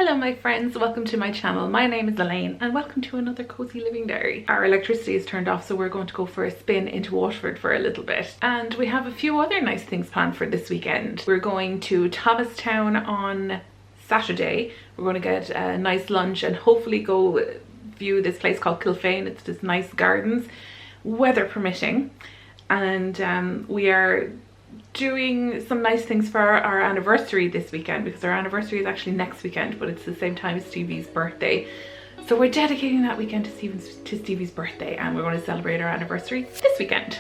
Hello my friends, welcome to my channel. My name is Elaine and welcome to another cozy living diary. Our electricity is turned off, so we're going to go for a spin into Waterford for a little bit. And we have a few other nice things planned for this weekend. We're going to Thomastown on Saturday. We're going to get a nice lunch and hopefully go view this place called Kilfane. It's this nice gardens, weather permitting. And we are doing some nice things for our anniversary this weekend, because our anniversary is actually next weekend, but it's the same time as Stevie's birthday. So we're dedicating that weekend to Stevie's birthday, and we're going to celebrate our anniversary this weekend.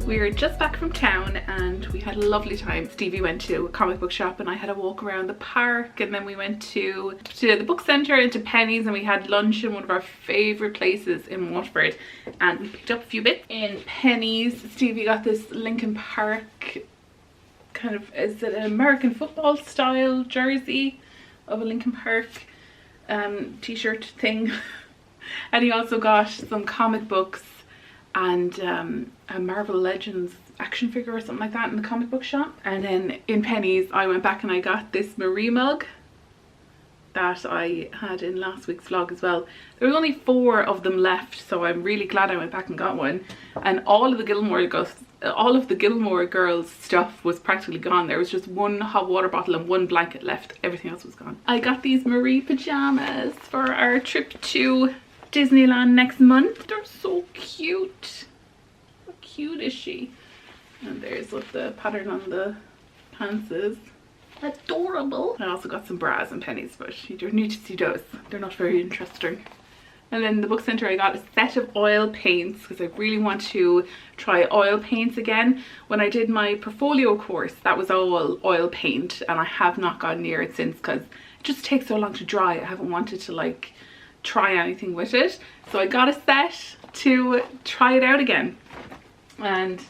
We were just back from town and we had a lovely time. Stevie went to a comic book shop and I had a walk around the park, and then we went to the book centre and to Penny's, and we had lunch in one of our favourite places in Waterford, and we picked up a few bits. In Penny's, Stevie got this Linkin Park kind of, is it an American football style jersey of a Linkin Park t-shirt thing. And he also got some comic books and a Marvel Legends action figure or something like that in the comic book shop. And then in Penny's I went back and I got this Marie mug that I had in last week's vlog as well. There was only 4 of them left, so I'm really glad I went back and got one. And all of the Gilmore Girls stuff was practically gone. There was just one hot water bottle and one blanket left. Everything else was gone. I got these Marie pajamas for our trip to Disneyland next month. They're so cute. How cute is she? And there's what the pattern on the pants is. Adorable. I also got some bras and Pennies, but you don't need to see those. They're not very interesting. And then in the book centre I got a set of oil paints, because I really want to try oil paints again. When I did my portfolio course, that was all oil paint, and I have not gone near it since because it just takes so long to dry. I haven't wanted to like try anything with it, so I got a set to try it out again. And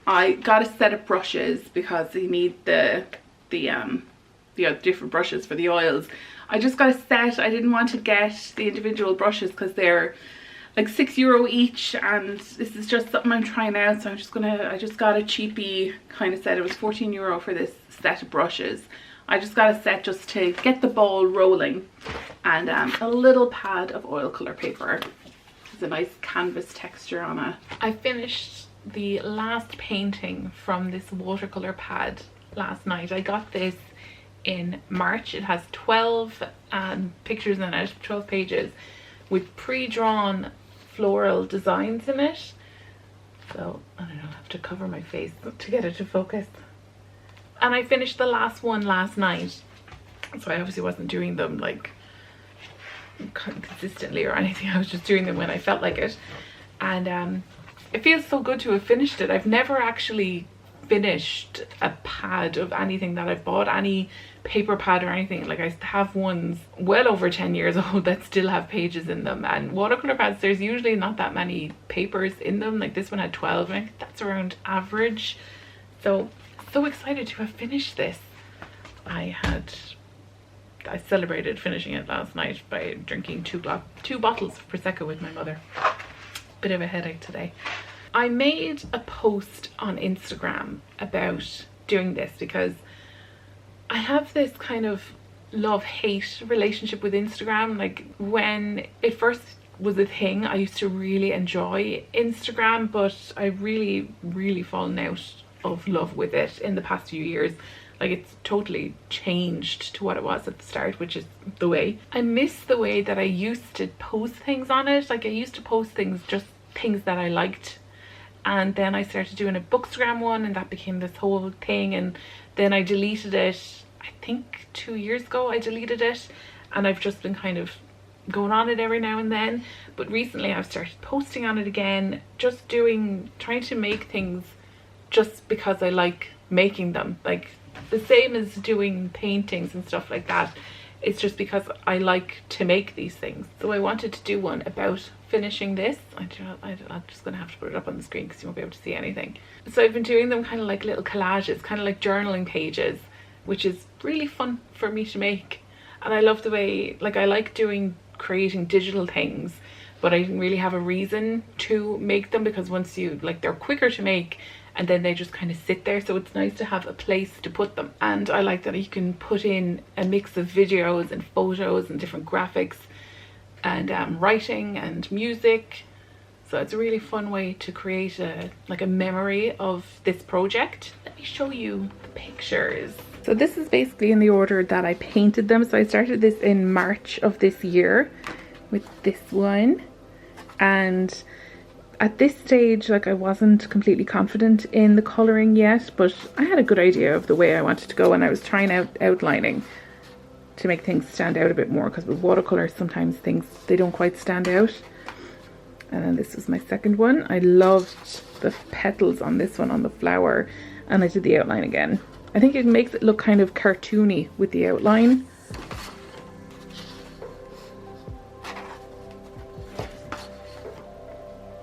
I got a set of brushes because you need the different brushes for the oils. I just got a set. I didn't want to get the individual brushes because they're like €6 each, and this is just something I'm trying out, so I just got a cheapy kind of set. It was €14 for this set of brushes. I just got a set just to get the ball rolling, and a little pad of oil colour paper. There's a nice canvas texture on it. I finished the last painting from this watercolour pad last night. I got this in March. It has 12 pictures in it, 12 pages with pre-drawn floral designs in it. So I don't know, I have to cover my face to get it to focus. And I finished the last one last night, so I obviously wasn't doing them like consistently or anything. I was just doing them when I felt like it, and it feels so good to have finished it. I've never actually finished a pad of anything that I've bought, any paper pad or anything. Like, I have ones well over 10 years old that still have pages in them, and watercolor pads, there's usually not that many papers in them. Like this one had 12, and I think that's around average. So excited to have finished this. I celebrated finishing it last night by drinking two bottles of Prosecco with my mother. Bit of a headache today. I made a post on Instagram about doing this because I have this kind of love-hate relationship with Instagram. Like, when it first was a thing. I used to really enjoy Instagram, but I've really fallen out of love with it in the past few years. Like, it's totally changed to what it was at the start, which is the way. I miss the way that I used to post things on it. Like, I used to post things, just things that I liked, and then I started doing a Bookstagram one, and that became this whole thing, and then I deleted it. I think 2 years ago I deleted it, and I've just been kind of going on it every now and then. But recently I've started posting on it again, just trying to make things just because I like making them. Like, the same as doing paintings and stuff like that. It's just because I like to make these things. So I wanted to do one about finishing this. I'm just gonna have to put it up on the screen because you won't be able to see anything. So I've been doing them kind of like little collages, kind of like journaling pages, which is really fun for me to make. And I love the way, like, I like creating digital things, but I didn't really have a reason to make them, because once you, like, they're quicker to make and then they just kind of sit there, so it's nice to have a place to put them. And I like that you can put in a mix of videos and photos and different graphics and writing and music. So it's a really fun way to create a memory of this project. Let me show you the pictures. So this is basically in the order that I painted them. So I started this in March of this year with this one, and at this stage, like, I wasn't completely confident in the colouring yet, but I had a good idea of the way I wanted to go, and I was trying out outlining to make things stand out a bit more, because with watercolour sometimes things, they don't quite stand out. And then this was my second one. I loved the petals on this one, on the flower, and I did the outline again. I think it makes it look kind of cartoony with the outline.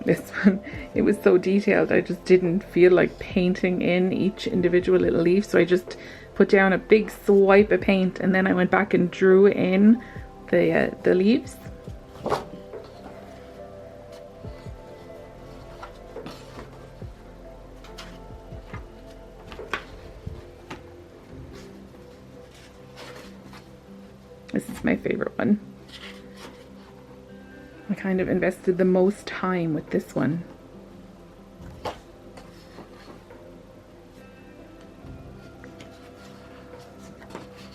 This one, it was so detailed, I just didn't feel like painting in each individual little leaf, so I just put down a big swipe of paint, and then I went back and drew in the leaves. This is my favorite one. I kind of invested the most time with this one.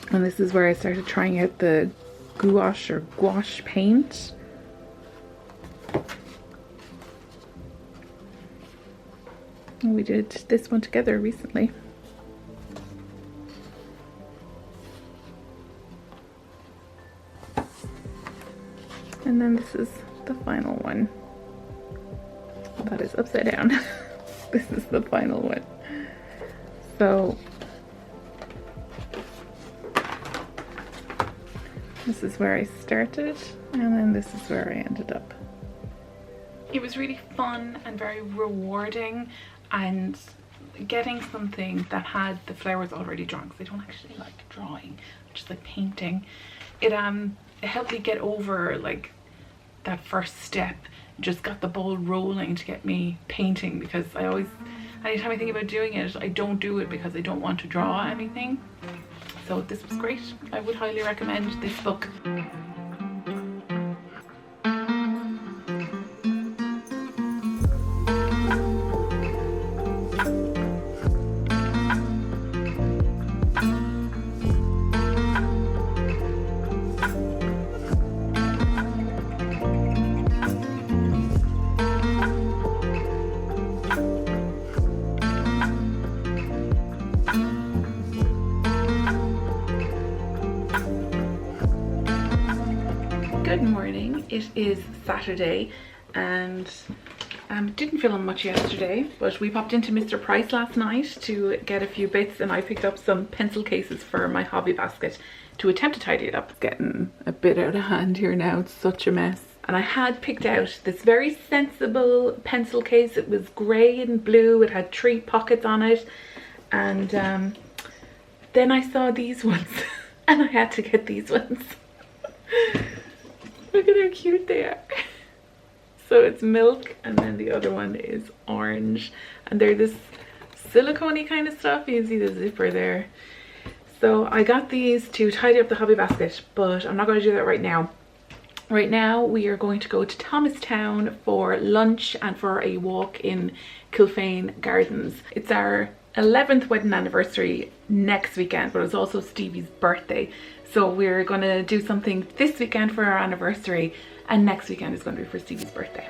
And this is where I started trying out the gouache or gouache paint. And we did this one together recently. And then this is the final one. That is upside down. This is the final one. So this is where I started, and then this is where I ended up. It was really fun and very rewarding, and getting something that had the flowers already drawn, because I don't actually like drawing, I just like painting. It helped me get over like that first step, just got the ball rolling to get me painting, because I always, anytime I think about doing it, I don't do it because I don't want to draw anything. So this was great. I would highly recommend this book. Good morning. It is Saturday, and didn't film much yesterday, but we popped into Mr. Price last night to get a few bits, and I picked up some pencil cases for my hobby basket to attempt to tidy it up. It's getting a bit out of hand here now. It's such a mess. And I had picked out this very sensible pencil case. It was grey and blue. It had 3 pockets on it, and then I saw these ones and I had to get these ones. Look at how cute they are. So it's milk, and then the other one is orange, and they're this silicone-y kind of stuff. You can see the zipper there. So I got these to tidy up the hobby basket, but I'm not going to do that right now. Right now we are going to go to Thomastown for lunch and for a walk in Kilfane Gardens. It's our 11th wedding anniversary next weekend, but it's also Stevie's birthday. So we're going to do something this weekend for our anniversary, and next weekend is going to be for Stevie's birthday.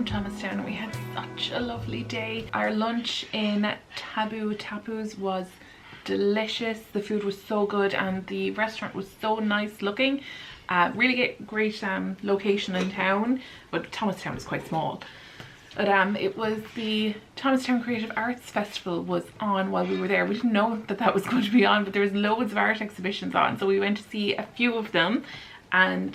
Thomastown. We had such a lovely day. Our lunch in Tabu Tapas was delicious. The food was so good and the restaurant was so nice looking. Really great location in town, but Thomastown is quite small. But it was the Thomastown Creative Arts Festival was on while we were there. We didn't know that that was going to be on, but there was loads of art exhibitions on, so we went to see a few of them. And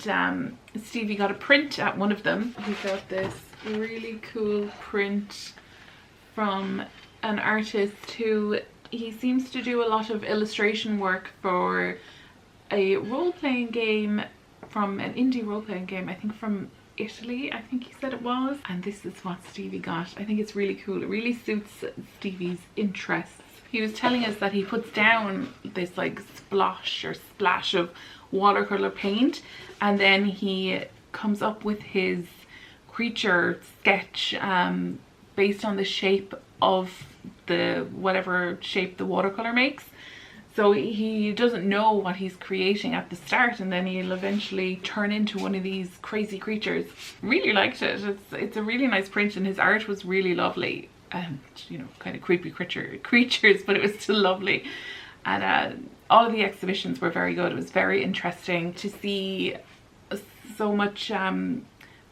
Stevie got a print at one of them. He got this really cool print from an artist who he seems to do a lot of illustration work for a role-playing game, from an indie role-playing game, I think from Italy, I think he said it was. And this is what Stevie got. I think it's really cool. It really suits Stevie's interests. He was telling us that he puts down this like splosh or splash of watercolor paint, and then he comes up with his creature sketch based on the shape of the whatever shape the watercolor makes. So he doesn't know what he's creating at the start, and then he'll eventually turn into one of these crazy creatures. Really liked it. It's a really nice print, and his art was really lovely. And you know, kind of creepy creatures, but it was still lovely. And all of the exhibitions were very good. It was very interesting to see so much.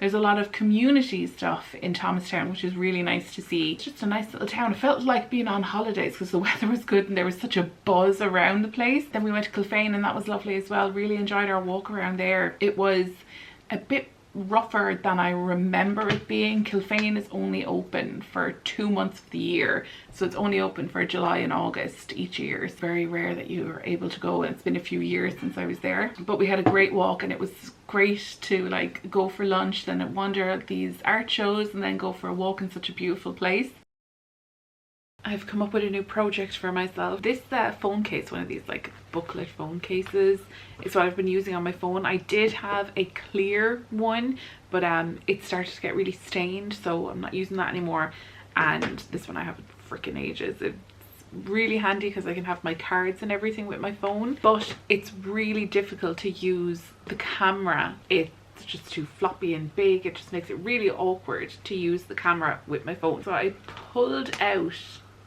There's a lot of community stuff in Thomastown, which is really nice to see. It's just a nice little town. It felt like being on holidays because the weather was good and there was such a buzz around the place. Then we went to Kilfane and that was lovely as well. Really enjoyed our walk around there. It was a bit rougher than I remember it being. Kilfane is only open for 2 months of the year, so it's only open for July and August each year. It's very rare that you are able to go, and it's been a few years since I was there. But we had a great walk, and it was great to like go for lunch, then wander at these art shows, and then go for a walk in such a beautiful place. I've come up with a new project for myself. This phone case, one of these like booklet phone cases, is what I've been using on my phone. I did have a clear one, but it started to get really stained, so I'm not using that anymore. And this one I have freaking ages. It's really handy because I can have my cards and everything with my phone, but it's really difficult to use the camera. It's just too floppy and big. It just makes it really awkward to use the camera with my phone. So I pulled out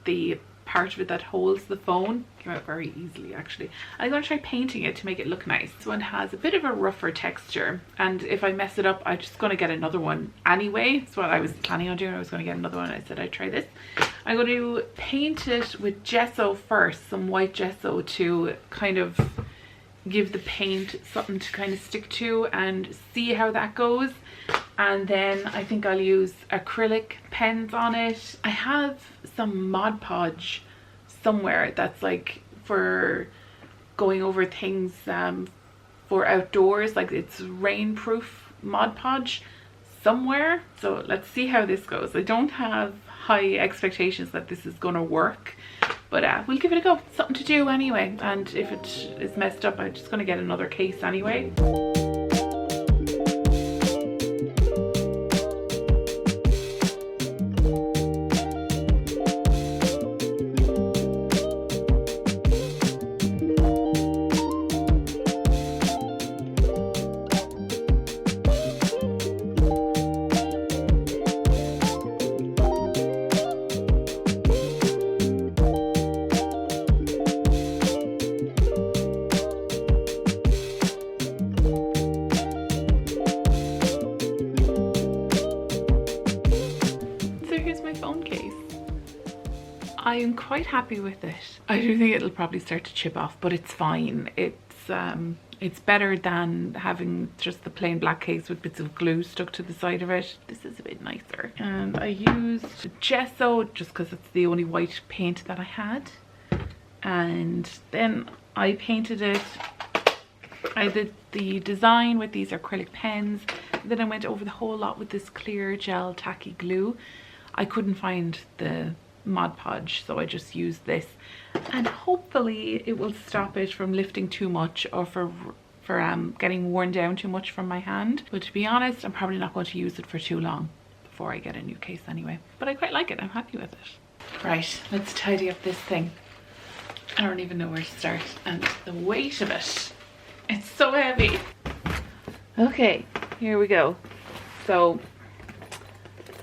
the part of it that holds the phone. Came out very easily actually. I'm going to try painting it to make it look nice. This one has a bit of a rougher texture, and if I mess it up I'm just going to get another one anyway. That's what I was planning on doing. I was going to get another one. I said I'd try this. I'm going to paint it with gesso first, some white gesso, to kind of give the paint something to kind of stick to and see how that goes. And then I think I'll use acrylic pens on it. I have some Mod Podge somewhere that's like for going over things for outdoors, like it's rainproof Mod Podge somewhere. So let's see how this goes. I don't have high expectations that this is gonna work, but we'll give it a go. It's something to do anyway, and if it is messed up I'm just gonna get another case anyway. I am quite happy with it. I do think it'll probably start to chip off, but it's fine. It's better than having just the plain black case with bits of glue stuck to the side of it. This is a bit nicer. And I used gesso just because it's the only white paint that I had. And then I painted it. I did the design with these acrylic pens. Then I went over the whole lot with this clear gel tacky glue. I couldn't find the Mod Podge, so I just used this, and hopefully it will stop it from lifting too much or for getting worn down too much from my hand. But to be honest, I'm probably not going to use it for too long before I get a new case anyway. But I quite like it. I'm happy with it. Right, let's tidy up this thing. I don't even know where to start, and the weight of it, it's so heavy. Okay, here we go. So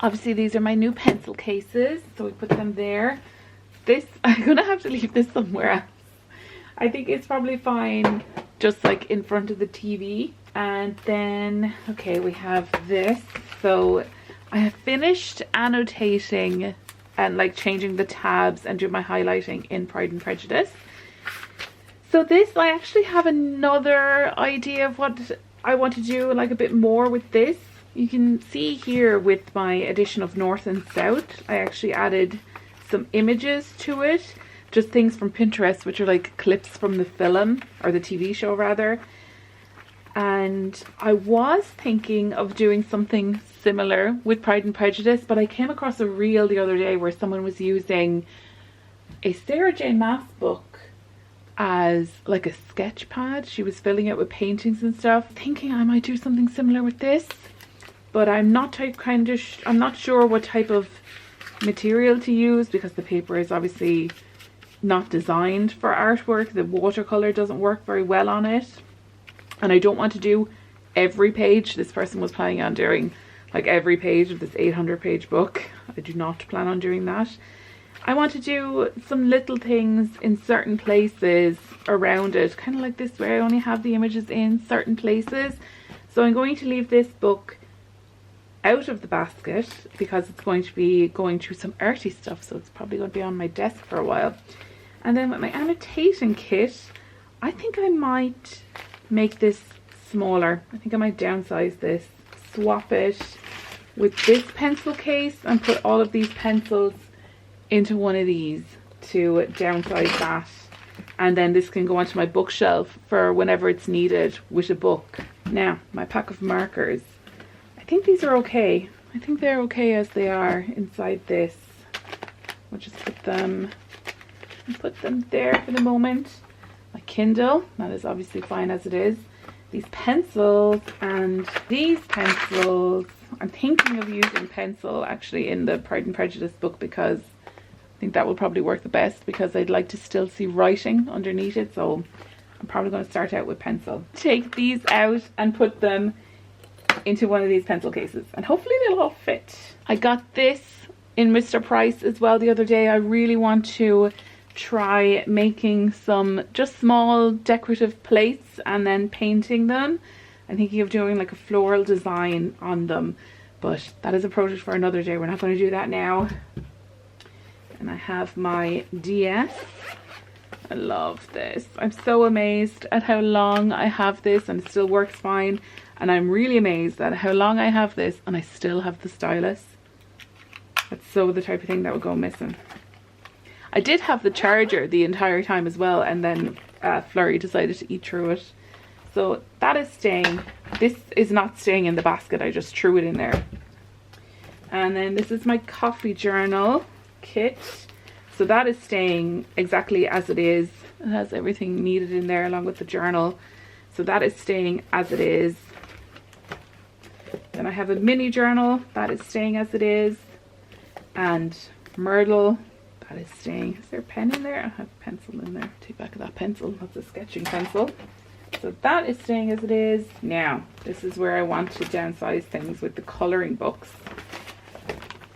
obviously these are my new pencil cases, so we put them there. This, I'm gonna have to leave this somewhere else. I think it's probably fine just like in front of the TV. And then, okay, we have this. So I have finished annotating and like changing the tabs and doing my highlighting in Pride and Prejudice. So this, I actually have another idea of what I want to do, like a bit more with this. You can see here with my edition of North and South, I actually added some images to it, just things from Pinterest, which are like clips from the film, or the TV show rather. And I was thinking of doing something similar with Pride and Prejudice, but I came across a reel the other day where someone was using a Sarah J Maas book as like a sketch pad. She was filling it with paintings and stuff. Thinking I might do something similar with this. But I'm not I'm not sure what type of material to use, because the paper is obviously not designed for artwork. The watercolour doesn't work very well on it. And I don't want to do every page. This person was planning on doing like every page of this 800-page book. I do not plan on doing that. I want to do some little things in certain places around it, kind of like this, where I only have the images in certain places. So I'm going to leave this book out of the basket because it's going to be going through some arty stuff, so it's probably going to be on my desk for a while. And then with my annotating kit, I think I might make this smaller. I think I might downsize this, swap it with this pencil case and put all of these pencils into one of these to downsize that. And then this can go onto my bookshelf for whenever it's needed with a book. Now, my pack of markers. I think these are okay. I think they're okay as they are inside this. We'll just put them there for the moment. My Kindle, that is obviously fine as it is. These pencils and these pencils. I'm thinking of using pencil actually in the Pride and Prejudice book, because I think that will probably work the best, because I'd like to still see writing underneath it. So I'm probably going to start out with pencil. Take these out and put them into one of these pencil cases, and hopefully they'll all fit. I got this in Mr. Price as well the other day. I really want to try making some just small decorative plates and then painting them. I'm thinking of doing like a floral design on them, but that is a project for another day. We're not going to do that now. And I have my DS. I love this. I'm so amazed at how long I have this and it still works fine. And I'm really amazed at how long I have this and I still have the stylus. That's so the type of thing that would go missing. I did have the charger the entire time as well, and then Flurry decided to eat through it. So that is staying. This is not staying in the basket. I just threw it in there. And then this is my coffee journal kit. So that is staying exactly as it is. It has everything needed in there along with the journal. So that is staying as it is. Then I have a mini journal. That is staying as it is. And Myrtle. That is staying. Is there a pen in there? I have a pencil in there. Take back of that pencil. That's a sketching pencil. So that is staying as it is. Now, this is where I want to downsize things with the colouring books.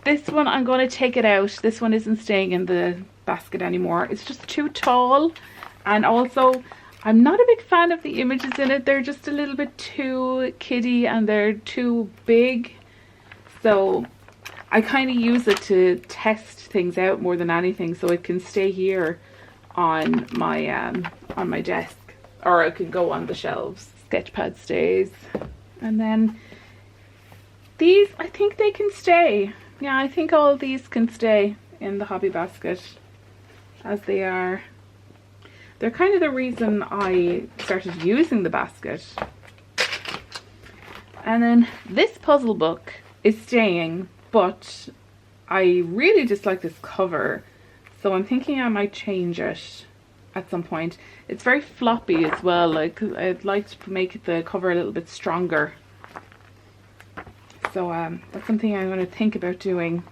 This one, I'm going to take it out. This one isn't staying in the basket anymore. It's just too tall. And also, I'm not a big fan of the images in it. They're just a little bit too kiddie and they're too big. So I kind of use it to test things out more than anything, so it can stay here on my desk, or it can go on the shelves. Sketchpad stays, and then these, I think they can stay. Yeah, I think all of these can stay in the hobby basket as they are. They're kind of the reason I started using the basket. And then this puzzle book is staying, but I really dislike this cover, so I'm thinking I might change it at some point. It's very floppy as well. Like, I'd like to make the cover a little bit stronger. So that's something I'm going to think about doing.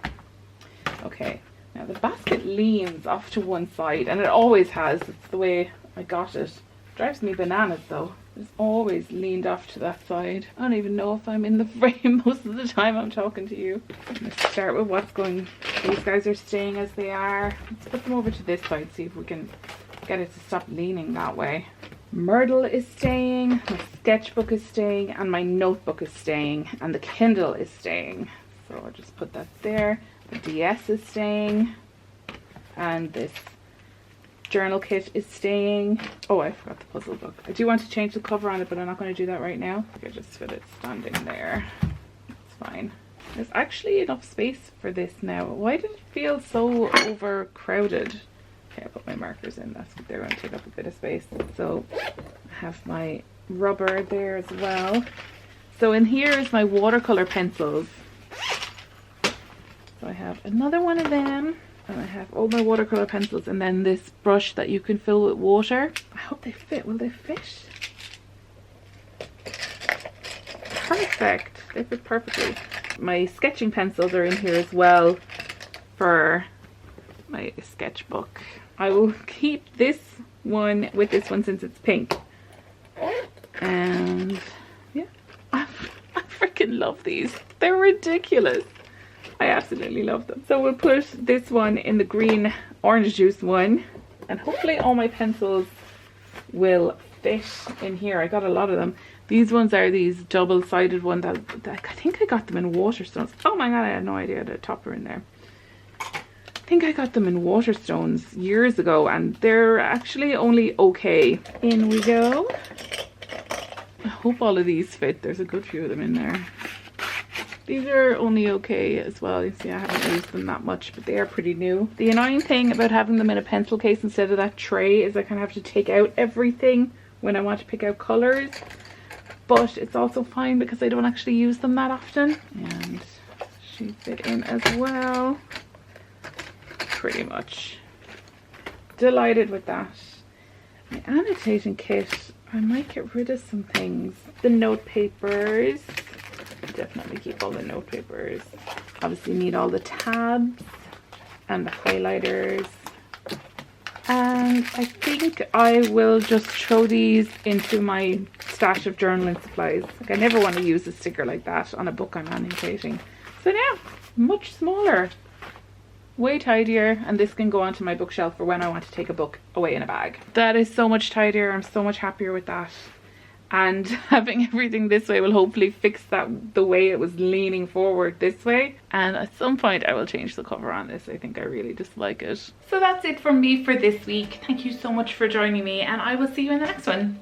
Okay, now the basket leans off to one side, and it always has. It's the way I got it. Drives me bananas though. It's always leaned off to that side. I don't even know if I'm in the frame most of the time I'm talking to you. Let's start with what's going. These guys are staying as they are. Let's put them over to this side, see if we can get it to stop leaning that way. Myrtle is staying, my sketchbook is staying, and my notebook is staying, and the Kindle is staying. So I'll just put that there. The DS is staying, and this journal kit is staying. Oh, I forgot the puzzle book. I do want to change the cover on it, but I'm not going to do that right now. I just fit it standing there. It's fine. There's actually enough space for this now. Why did it feel so overcrowded? Okay, I put my markers in. That's what they're going to take up a bit of space. So I have my rubber there as well. So in here is my watercolor pencils. So I have another one of them. And I have all my watercolor pencils, and then this brush that you can fill with water. I hope they fit. Will they fit? Perfect. They fit perfectly. My sketching pencils are in here as well for my sketchbook. I will keep this one with this one since it's pink. And yeah, I freaking love these. They're ridiculous. I absolutely love them. So we'll put this one in the green orange juice one, and hopefully all my pencils will fit in here. I got a lot of them. These ones are these double-sided ones that I think I got them in Waterstones. Oh my god, I had no idea the topper in there. I think I got them in Waterstones years ago, and they're actually only okay. In we go. I hope all of these fit. There's a good few of them in there. These are only okay as well. You see, I haven't used them that much, but they are pretty new. The annoying thing about having them in a pencil case instead of that tray is I kind of have to take out everything when I want to pick out colours. But it's also fine because I don't actually use them that often. And she fit in as well. pretty much. Delighted with that. My annotating kit, I might get rid of some things. The note papers, definitely keep all the note papers. Obviously need all the tabs and the highlighters. And I think I will just throw these into my stash of journaling supplies. Like, I never want to use a sticker like that on a book I'm annotating. So now, much smaller, way tidier, and this can go onto my bookshelf for when I want to take a book away in a bag. That is so much tidier. I'm so much happier with that. And having everything this way will hopefully fix that, the way it was leaning forward this way. And at some point I will change the cover on this. I think I really dislike it. So that's it from me for this week. Thank you so much for joining me, and I will see you in the next one.